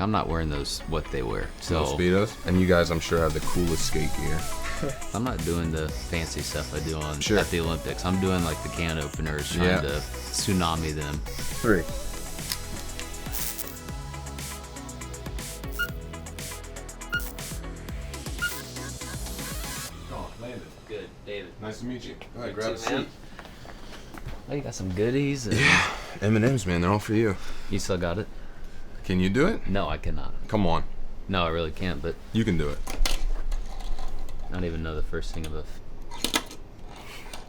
I'm not wearing what they wear. So Those Speedos. And you guys, I'm sure, have the coolest skate gear. I'm not doing the fancy stuff I do at the Olympics. I'm doing like the can openers, trying to tsunami them. 3. Oh, Landon. Good, David. Nice to meet you. Go ahead, You grab a too, seat. man. Oh, you got some goodies. Yeah, M&M's, man. They're all for you. You still got it? Can you do it? No, I cannot. Come on. No, I really can't. But You can do it. I don't even know the first thing of it.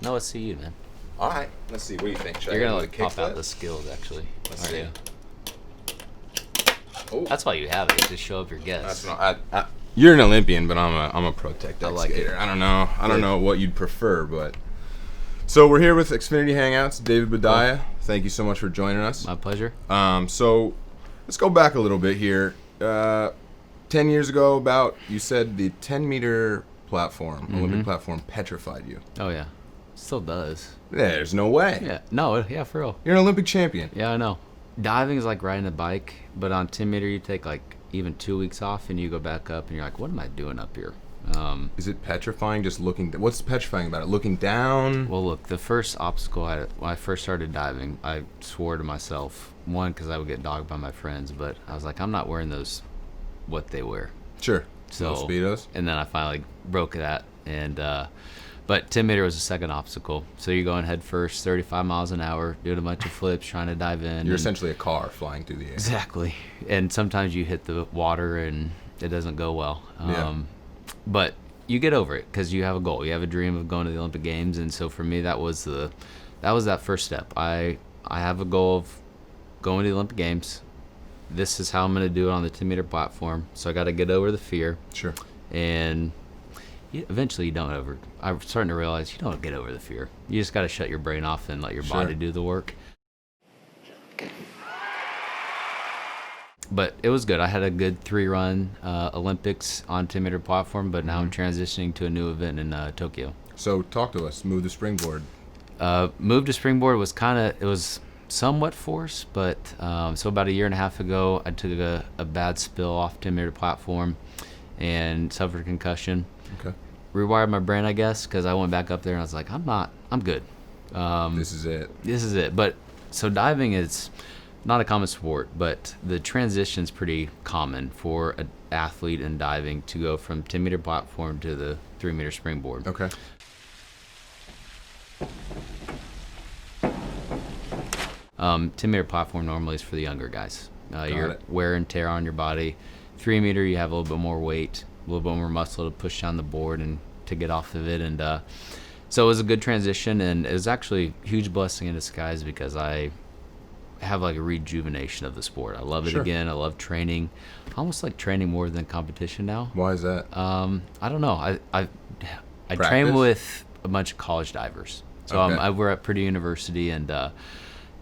No, let's see you, man. All right. Let's see. What do you think? Should You're I gonna do like the pop out kickflip? the skills, actually. Let's aren't see. you? Oh, That's why you have it, to show up your guests. that's not. You're an Olympian, but I'm a pro tech I like skater. it. I don't know. I don't know what you'd prefer, but. So we're here with Xfinity Hangouts, David Boudia. Thank you so much for joining us. My pleasure. So let's go back a little bit here. 10 years ago, you said the 10-meter platform, Olympic platform, petrified you. Oh yeah, still does. There's no way. Yeah. No. Yeah, for real. You're an Olympic champion. Yeah, I know. Diving is like riding a bike, but on 10-meter you take like even 2 weeks off and you go back up and you're like, what am I doing up here? Is it petrifying just looking? What's petrifying about it? Looking down? Well, look, the first obstacle when I first started diving, I swore to myself, one, because I would get dogged by my friends, but I was like, I'm not wearing what they wear. Sure. So Those Speedos? And then I finally broke that, and but 10-meter was the second obstacle. So you're going head first, 35 miles an hour, doing a bunch of flips, trying to dive in. You're essentially a car flying through the air. Exactly. And sometimes you hit the water and it doesn't go well. But you get over it because you have a goal. You have a dream of going to the Olympic Games, and so for me, that was that first step. I have a goal of going to the Olympic Games. This is how I'm going to do it on the 10-meter platform. So I got to get over the fear. Sure. And eventually, I'm starting to realize you don't get over the fear. You just got to shut your brain off and let your body do the work. But it was good. I had a good 3-run Olympics on 10-meter platform, but now I'm transitioning to a new event in Tokyo. So talk to us. Move the springboard. Move to springboard was somewhat forced, but so about a year and a half ago, I took a bad spill off 10-meter platform and suffered a concussion. Okay. Rewired my brain, I guess, because I went back up there and I was like, I'm good. This is it. But so diving is not a common sport, but the transition's pretty common for an athlete in diving to go from 10-meter platform to the 3-meter springboard. Okay. Um, 10-meter platform normally is for the younger guys. Your it. wear and tear on your body. 3-meter, you have a little bit more weight, a little bit more muscle to push down the board and to get off of it. And so it was a good transition, and it was actually a huge blessing in disguise because I have like a rejuvenation of the sport. I love it again. I love training. I almost like training more than competition now. Why is that? I don't know. I train with a bunch of college divers. So we're at Purdue University, and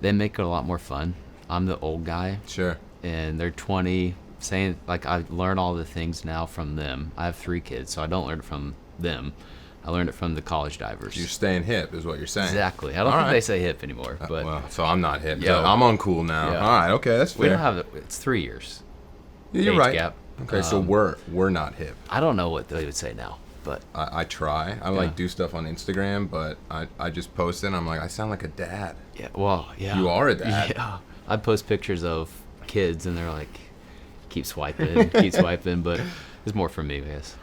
they make it a lot more fun. I'm the old guy. Sure. And they're 20, saying like I learn all the things now from them. I have 3 kids, so I don't learn it from them. I learned it from the college divers. You're staying hip, is what you're saying. Exactly. I don't think they say hip anymore. But well, so I'm not hip. Yeah. So I'm uncool now. Yeah. All right. Okay, that's fair. we don't have it's 3 years. Yeah, you're age right. gap. Okay, so we're not hip. I don't know what they would say now, but I try. I like do stuff on Instagram, but I just post it and I'm like, I sound like a dad. yeah. Well, yeah. You are a dad. Yeah. I post pictures of kids, and they're like, keep swiping, keep swiping, but it's more for me, I guess.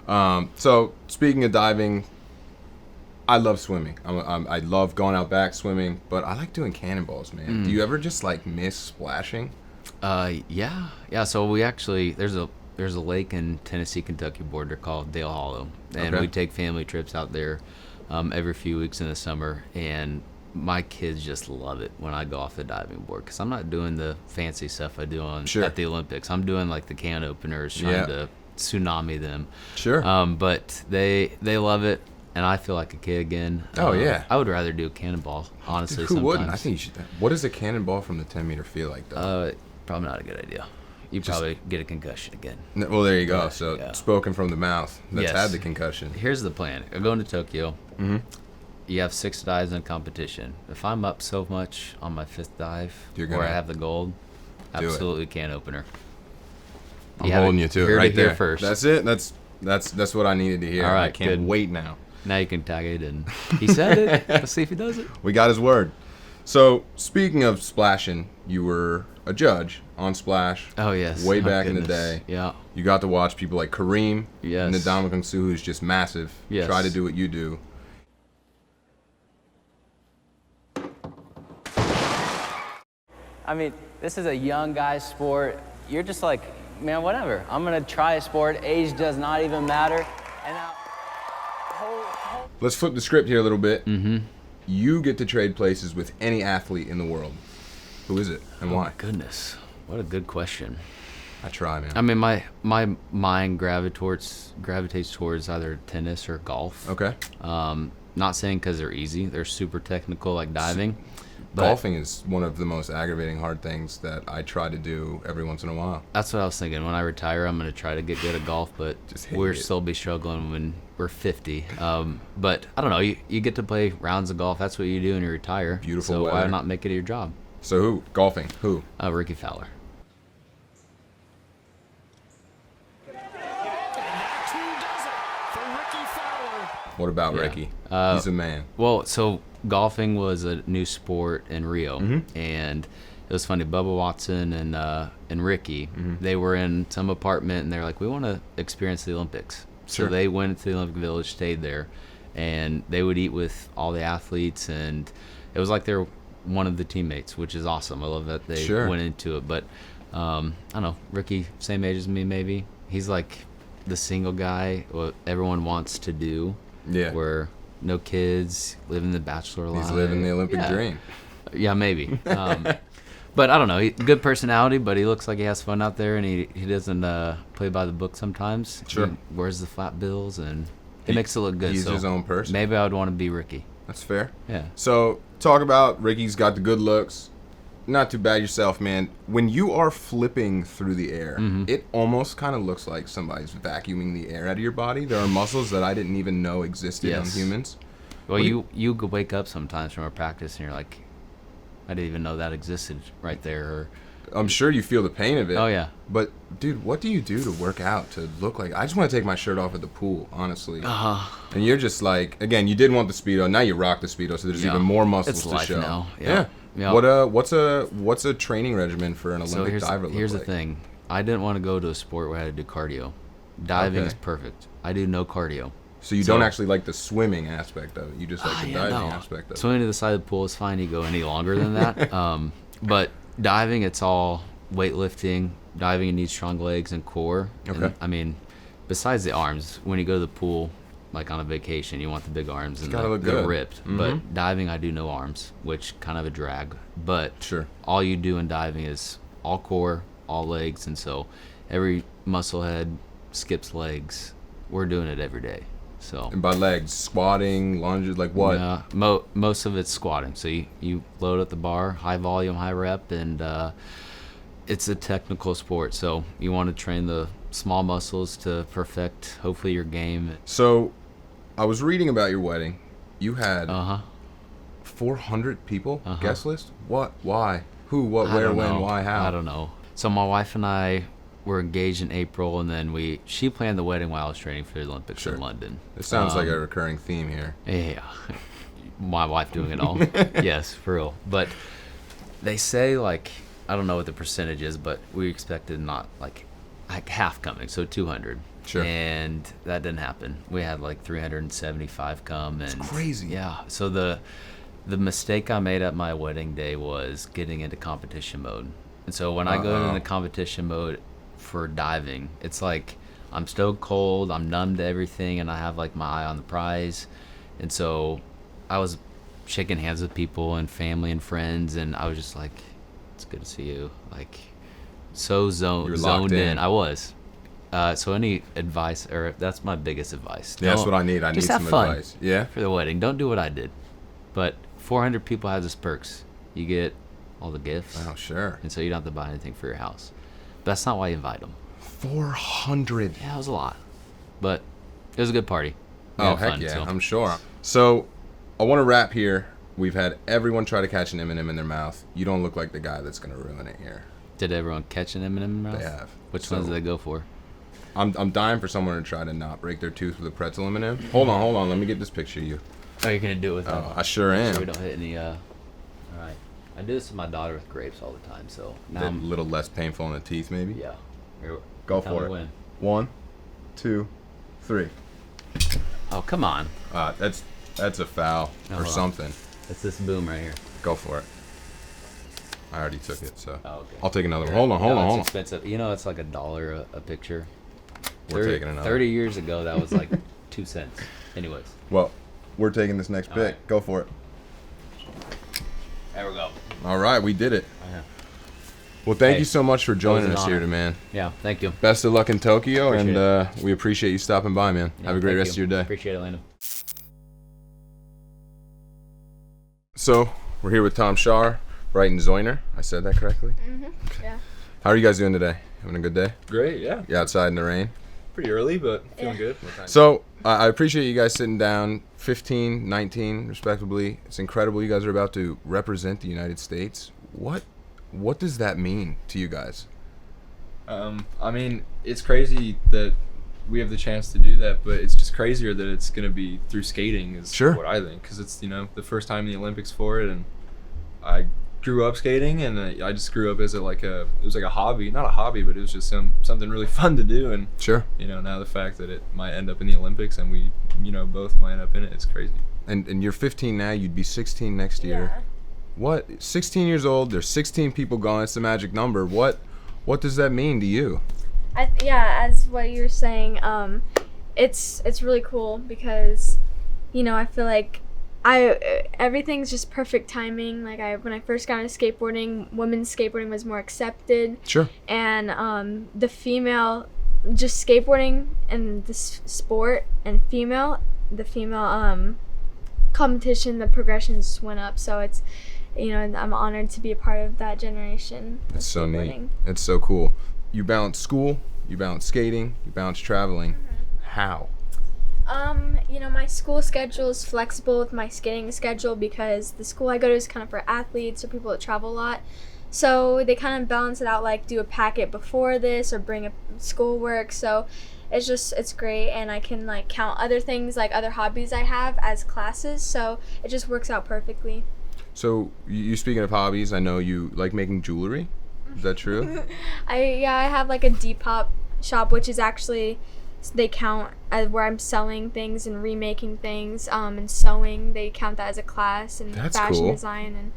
So speaking of diving, I love swimming. I love going out back swimming, but I like doing cannonballs, man. Do you ever just like miss splashing? Yeah. So we actually there's a lake in Tennessee Kentucky border called Dale Hollow, and we take family trips out there every few weeks in the summer, and my kids just love it when I go off the diving board because I'm not doing the fancy stuff I do at the Olympics. I'm doing like the can openers, trying to tsunami them. Sure. But they love it. And I feel like a kid again. Oh, yeah. I would rather do a cannonball, honestly. Who wouldn't? I think you should. What does a cannonball from the 10-meter feel like, though? Probably not a good idea. You probably get a concussion again. Well, there you go. So, spoken from the mouth that's had the concussion. Here's the plan. I'm going to Tokyo. Mm-hmm. You have 6 dives in competition. If I'm up so much on my 5th dive where I have the gold, absolutely can opener. I'm holding you to it right there. First. That's it. That's what I needed to hear. All right, I can't wait now. Now you can tag it, and he said it. Let's see if he does it. We got his word. So, speaking of splashing, you were a judge on Splash. Oh, yes. Way back in the day. Yeah. You got to watch people like Kareem and the Kung Su, who's just massive, try to do what you do. I mean, this is a young guy's sport. You're just like, man, whatever. I'm going to try a sport. Age does not even matter. And now, let's flip the script here a little bit. Mm-hmm. You get to trade places with any athlete in the world. Who is it and why? Oh, goodness. What a good question. I try, man. I mean, my mind gravitates towards either tennis or golf. Okay. Not saying because they're easy. They're super technical, like diving. Golfing is one of the most aggravating hard things that I try to do every once in a while. That's what I was thinking. When I retire, I'm going to try to get good at golf, but we'll still be struggling when we're 50. But I don't know. You get to play rounds of golf. That's what you do when you retire. Beautiful so weather. Why not make it your job? So who? Golfing. Who? Ricky Fowler. What about Ricky? He's a man. Well, so golfing was a new sport in Rio, and it was funny. Bubba Watson and Ricky, they were in some apartment, and they're like, we want to experience the Olympics. Sure. So they went to the Olympic Village, stayed there, and they would eat with all the athletes, and it was like they were one of the teammates, which is awesome. I love that they went into it. But I don't know, Ricky, same age as me, maybe. He's like the single guy, what everyone wants to do. Yeah. Where no kids, living the bachelor life. He's living the Olympic dream. Yeah, maybe. But I don't know. Good personality, but he looks like he has fun out there, and he doesn't play by the book sometimes. Sure. He wears the flat bills, and it makes it look good. He's his own person. Maybe I would want to be Ricky. That's fair. Yeah. So, talk about Ricky's got the good looks. Not too bad yourself, man. When you are flipping through the air, it almost kind of looks like somebody's vacuuming the air out of your body. There are muscles that I didn't even know existed in humans. Well, you could wake up sometimes from a practice and you're like, I didn't even know that existed right there. Or, I'm sure you feel the pain of it. Oh, yeah. But, dude, what do you do to work out to look like? I just want to take my shirt off at the pool, honestly. And you're just like, again, you didn't want the Speedo. Now you rock the Speedo, so there's even more muscles to show. Now. Yeah. What's a training regimen for an Olympic diver look like? Here's the thing. I didn't want to go to a sport where I had to do cardio. Diving is perfect. I do no cardio. So you don't actually like the swimming aspect of it. You just like the diving aspect of it. Swimming to the side of the pool is fine. You go any longer than that. But diving, it's all weightlifting. Diving, you need strong legs and core. Okay. And, I mean, besides the arms, when you go to the pool, like on a vacation, you want the big arms and they're ripped. But diving, I do no arms, which kind of a drag. But all you do in diving is all core, all legs, and so every muscle head skips legs. We're doing it every day. So. And by legs, squatting, lunges, like what? Yeah, most of it's squatting. So you load up the bar, high volume, high rep, and it's a technical sport. So you want to train the small muscles to perfect, hopefully, your game. So I was reading about your wedding. You had 400 people guest list? What? Why? Who? What? Where? When? Why? How? I don't know. So my wife and I were engaged in April, and then she planned the wedding while I was training for the Olympics in London. It sounds like a recurring theme here. Yeah. My wife doing it all. Yes, for real. But they say, like, I don't know what the percentage is, but we expected not like half coming, so 200. Sure. And that didn't happen. We had like 375 come. And it's crazy. Yeah. So the mistake I made at my wedding day was getting into competition mode. And so when I go into competition mode for diving, it's like I'm stoked cold, I'm numb to everything, and I have like my eye on the prize. And so I was shaking hands with people and family and friends, and I was just like, it's good to see you. Like, so zoned in. I was. So any advice, or that's my biggest advice. Yeah, that's what I need. I need some advice. Yeah. For the wedding. Don't do what I did. But 400 people have this perks. You get all the gifts. Oh, sure. And so you don't have to buy anything for your house. But that's not why you invite them. 400. Yeah, it was a lot. But it was a good party. Oh, heck yeah, I'm sure. So I want to wrap here. We've had everyone try to catch an M&M in their mouth. You don't look like the guy that's going to ruin it here. Did everyone catch an M&M in their mouth? They have. Which ones do they go for? I'm dying for someone to try to not break their tooth with a pretzel M&M. Hold on. Let me get this picture of you. Oh, you're gonna do it with them? I sure am. So we don't hit any. All right. I do this with my daughter with grapes all the time, so now A little less painful in the teeth, maybe. Yeah. Go for it. Win. 1, 2, 3. Oh, come on. That's a foul or something. It's this boom right here. Go for it. I already took it, so okay. I'll take another one. Hold on. It's expensive. You know, it's like $1 a picture. We're taking another. 30 years ago, that was like 2 cents. Anyways. Well, we're taking this next pick. Right. Go for it. There we go. All right, we did it. Yeah. Well, thank you so much for joining us here, man. Yeah, thank you. Best of luck in Tokyo, Appreciate and we appreciate you stopping by, man. Yeah, Have a great rest of your day. Appreciate it, Landon. So, we're here with Tom Schaar, Brighton Zeuner. I said that correctly? Mm-hmm. Yeah. How are you guys doing today? Having a good day? Great, yeah. You outside in the rain? Pretty early, but feeling good. So, I appreciate you guys sitting down, 15, 19, respectively. It's incredible you guys are about to represent the United States. What does that mean to you guys? I mean, it's crazy that we have the chance to do that, but it's just crazier that it's going to be through skating is what I think, because it's, the first time in the Olympics for it, and I grew up skating, and I just grew up as it was like a hobby, not a hobby, but it was just something really fun to do, and sure, now the fact that it might end up in the Olympics and we, both might end up in it, it's crazy. And you're 15 now, you'd be 16 next year. Yeah. What? 16 years old, there's 16 people going, it's the magic number. What does that mean to you? As what you were saying, it's really cool because, I feel like everything's just perfect timing. Like when I first got into skateboarding, women's skateboarding was more accepted. Sure. And the female, just skateboarding and this sport and the female competition, the progressions just went up. So it's, I'm honored to be a part of that generation. It's so neat. It's so cool. You balance school, you balance skating, you balance traveling. Mm-hmm. How? My school schedule is flexible with my skating schedule because the school I go to is kind of for athletes or people that travel a lot. So they kind of balance it out, like do a packet before this or bring up schoolwork. So it's great, and I can like count other things, like other hobbies I have as classes. So it just works out perfectly. So you speaking of hobbies, I know you like making jewelry. Is that true? I have like a Depop shop, which is actually, they count as where I'm selling things and remaking things, and sewing. They count that as a class, and That's fashion cool. design, and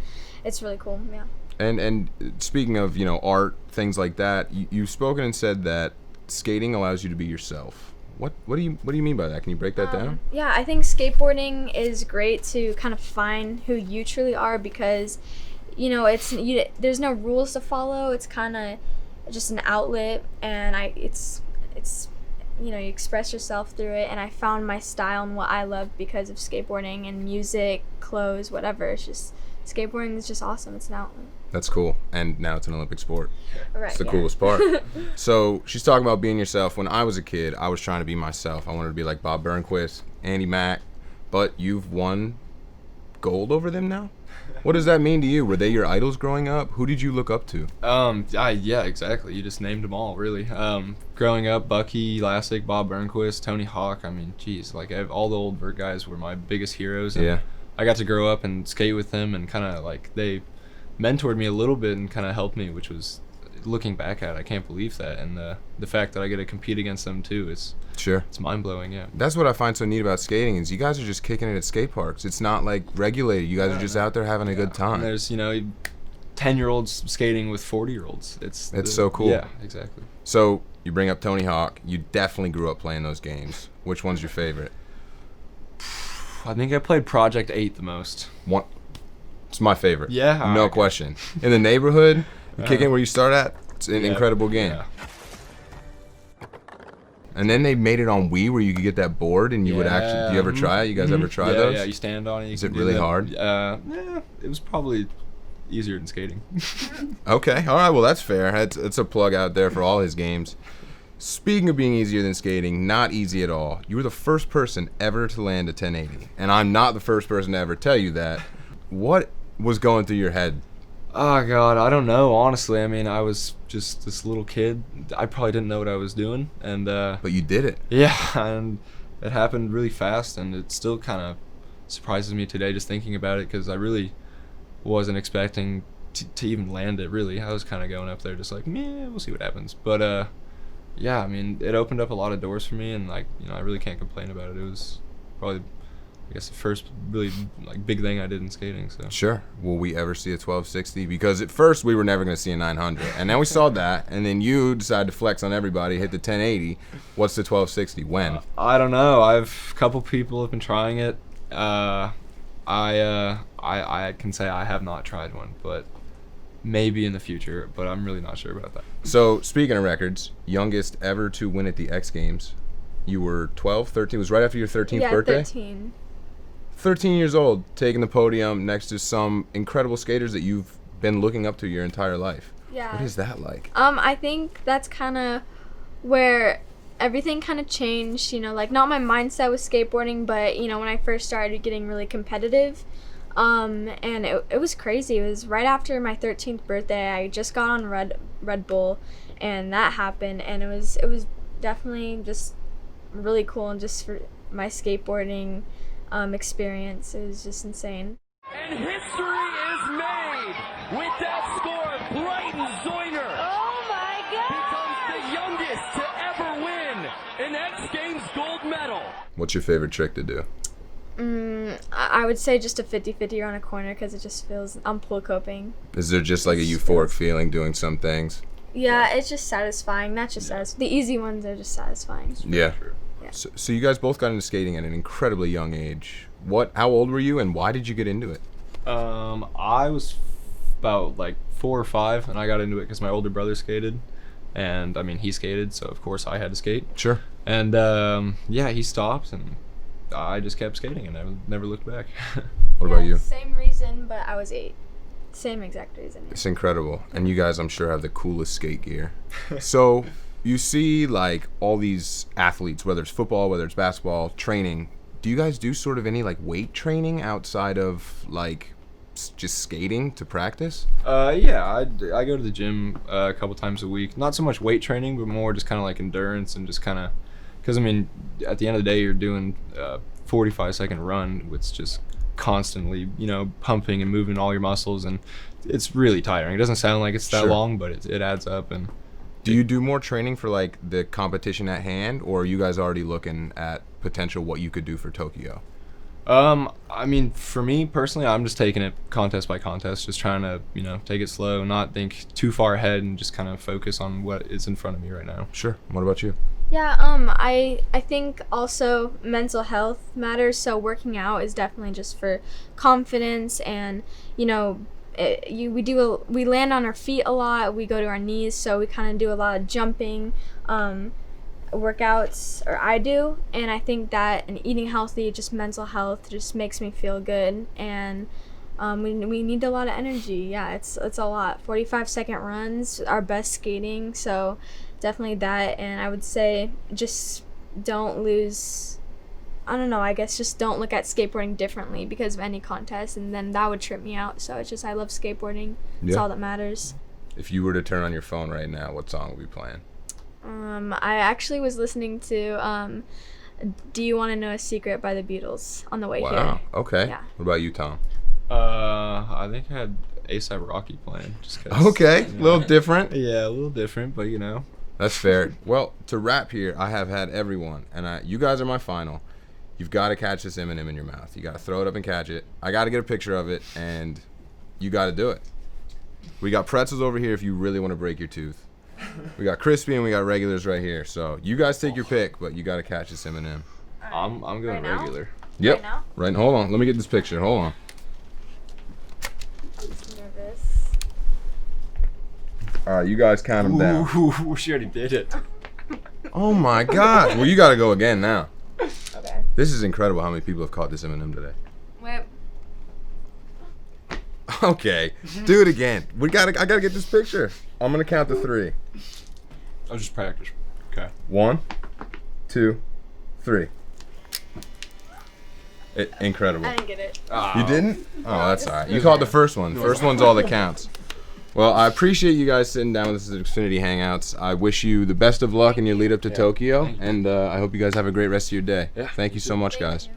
it's really cool. Yeah. And speaking of art, things like that, you've spoken and said that skating allows you to be yourself. What do you mean by that? Can you break that down? Yeah, I think skateboarding is great to kind of find who you truly are because, there's no rules to follow. It's kind of just an outlet, and it's you express yourself through it. And I found my style and what I love because of skateboarding and music, clothes, whatever. It's just skateboarding is just awesome. It's an outlet. That's cool. And now it's an Olympic sport. Right. It's the coolest part. So she's talking about being yourself. When I was a kid, I was trying to be myself. I wanted to be like Bob Burnquist, Andy Mack, but you've won gold over them now? What does that mean to you? Were they your idols growing up? Who did you look up to? Yeah, exactly. You just named them all, really. Growing up, Bucky, Lassick, Bob Burnquist, Tony Hawk. I mean, geez, like all the old vert guys were my biggest heroes. And yeah. I got to grow up and skate with them, and kind of like they mentored me a little bit and kind of helped me, which was, looking back at it, I can't believe that. And the fact that I get to compete against them too is it's mind-blowing. Yeah, that's what I find so neat about skating is you guys are just kicking it at skate parks. It's not like regulated. You guys are just out there having a good time. And there's 10-year-olds skating with 40-year-olds. It's so cool. Yeah, exactly. So you bring up Tony Hawk. You definitely grew up playing those games. Which one's your favorite? I think I played Project 8 the most. One. It's my favorite. Yeah. No question. In the neighborhood, you kick in where you start at. It's an incredible game. Yeah. And then they made it on Wii where you could get that board and you would actually. Do you ever try it? You guys ever try those? Yeah, you stand on it. Is it really hard? Yeah, it was probably easier than skating. Okay. All right. Well, that's fair. It's a plug out there for all his games. Speaking of being easier than skating, not easy at all. You were the first person ever to land a 1080, and I'm not the first person to ever tell you that. What was going through your head Oh God, I don't know. Honestly, I mean, I was just this little kid. I probably didn't know what I was doing, and but you did it. Yeah, and it happened really fast, and it still kind of surprises me today just thinking about it, because I really wasn't expecting to even land it. Really, I was kind of going up there just like, yeah, we'll see what happens. But yeah, I mean, it opened up a lot of doors for me, and like, you know, I really can't complain about it. It was probably, I guess, the first really like big thing I did in skating. So sure. Will we ever see a 1260? Because at first we were never going to see a 900, and then we saw that, and then you decided to flex on everybody, hit the 1080. What's the 1260? When? I don't know. A couple people have been trying it. I can say I have not tried one, but maybe in the future. But I'm really not sure about that. So speaking of records, youngest ever to win at the X Games. You were 12, 13. It was right after your 13th birthday. 13. 13 years old, taking the podium next to some incredible skaters that you've been looking up to your entire life. Yeah. What is that like? I think that's kind of where everything kind of changed, you know, like not my mindset with skateboarding, but, you know, when I first started getting really competitive, and it was crazy. It was right after my 13th birthday. I just got on Red Bull, and that happened, and it was definitely just really cool, and just for my skateboarding experience, it was just insane. And history is made with that score. Brighton Zeuner, oh my God, becomes the youngest to ever win an X Games gold medal. What's your favorite trick to do? I would say just a 50-50 on a corner, because it just feels, I'm pull coping. Is there just like a euphoric feeling doing some things? Yeah, it's just satisfying. Not just satisfying. The easy ones are just satisfying. Yeah. So you guys both got into skating at an incredibly young age. How old were you, and why did you get into it? I was about like 4 or 5, and I got into it because my older brother skated, and I mean, he skated, so of course I had to skate. Sure. And yeah, he stopped, and I just kept skating, and I never looked back. What about you? Same reason, but I was 8. Same exact reason. It's incredible, and you guys, I'm sure, have the coolest skate gear. So you see like all these athletes, whether it's football, whether it's basketball, training. Do you guys do sort of any like weight training outside of like just skating to practice? Yeah, I go to the gym a couple times a week. Not so much weight training, but more just kind of like endurance, and just kind of, because I mean, at the end of the day, you're doing a 45-second run with just constantly, you know, pumping and moving all your muscles, and it's really tiring. It doesn't sound like it's that long, but it adds up. And do you do more training for like the competition at hand, or are you guys already looking at potential what you could do for Tokyo? I mean, for me personally, I'm just taking it contest by contest, just trying to, you know, take it slow, not think too far ahead, and just kind of focus on what is in front of me right now. Sure. What about you? Yeah, I think also mental health matters, so working out is definitely just for confidence, and, you know, we land on our feet a lot, we go to our knees, so we kind of do a lot of jumping workouts, or I do, and I think that, and eating healthy, just mental health just makes me feel good, and we need a lot of energy. Yeah, it's a lot. 45-second runs are best skating, so definitely that. And I would say just don't lose, I don't know, I guess just don't look at skateboarding differently because of any contest, and then that would trip me out. So it's just, I love skateboarding. It's all that matters. If you were to turn on your phone right now, what song would be playing? I actually was listening to Do You Want to Know a Secret by the Beatles on the way here. Wow, okay. Yeah. What about you, Tom? I think I had A$AP Rocky playing. Just 'cause, okay, you a little different. Yeah, a little different, but you know. That's fair. Well, to wrap here, I have had everyone, and you guys are my final. You've got to catch this M&M in your mouth. You got to throw it up and catch it. I got to get a picture of it, and you got to do it. We got pretzels over here if you really want to break your tooth. We got crispy and we got regulars right here. So you guys take your pick, but you got to catch this M&M. I'm going right regular. Yep. Right now? Right. Hold on. Let me get this picture. Hold on. I'm just nervous. All right, you guys count them down. Ooh, she already did it. Oh my God. Well, you got to go again now. Okay. This is incredible how many people have caught this M&M today. Wait. Okay, do it again. I gotta get this picture. I'm gonna count to 3. I'll just practice. Okay. 1, 2, 3. Incredible. I didn't get it. You didn't? Oh, that's all right. You caught the first one. First one's all that counts. Well, I appreciate you guys sitting down with us at Xfinity Hangouts. I wish you the best of luck in your lead up to Tokyo, and I hope you guys have a great rest of your day. Yeah. Thank you so much, guys.